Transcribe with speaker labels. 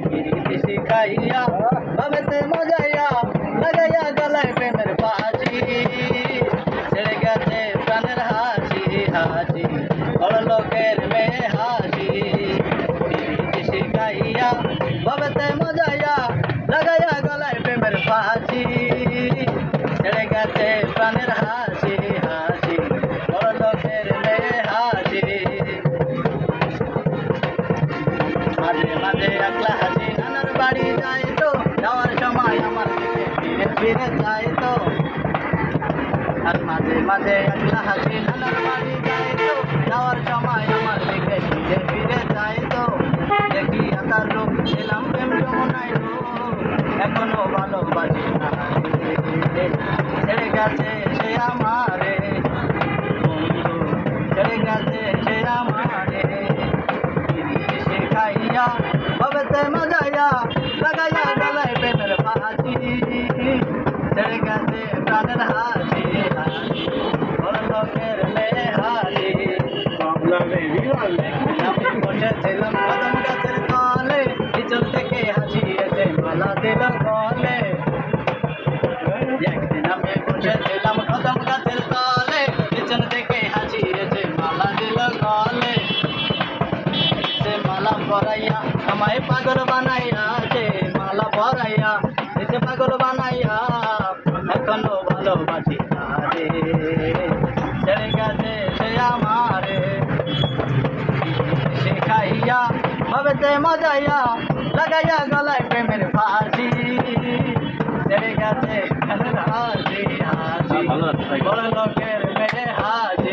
Speaker 1: পিরিতি শিখাইয়া ভাবেতে মজাইয়া লাগাইয়া গলায় প্রেমের ফাঁসি ছেড়ে গেছে প্রাণের হাসি হাসি বড় লোকের মেয়ে হাসি পিরিতি শিখাইয়া ভাবেতে মজাইয়া লাগাইয়া গলায় প্রেমের ফাঁসি ছেড়ে গেছে প্রাণের হাসি হাসি বড় লোকের মেয়ে হাসি মাঝে মাঝে একলা হাসি নানার বাড়ি যায় তো যাওয়ার সময় আমার দিকে ফিরে ফিরে যায় তো আর মাঝে মাঝে একলা হাসি নানার বাড়ি যায় তো যাওয়ার সময় আমার দিকে ফিরে ফিরে যায় তো দেখি আকার রূপ ছিলাম প্রেম যমুনায় এখনো ভালোবাসি না ছেড়ে গেছে সে আমারে বন্ধু ছেড়ে গেছে সে আমারে শিখাইয়া ভবেতে মজাইয়া লাগাইয়া গলায় প্রেমের ফাঁসি ছেড়ে গেছে প্রাণের হাসি হাসি বড় লোকের মেয়ে হাসি আমি বসেছিলাম কদম গাছের তলে পিছন থেকে হাসিয়েছে মালা দিল গলে একদিন আমি বসেছিলাম কদম গাছের তলে পিছন থেকে হাসিয়েছে মালা দিল গলে সে মালা পরাইয়া আমায় পাগল বানাইয়া সে মালা পরাইয়া সে পাগল বানাইয়া এখনো ভালোবাসি না রে ছেড়ে গেছে সে আমারে শিখাইয়া ভবেতে মজাইয়া লাগাইয়া গলায় প্রেমের ফাঁসি ছেড়ে গেছে হাসি হাসি বড় লোকের মেয়ে হাসি।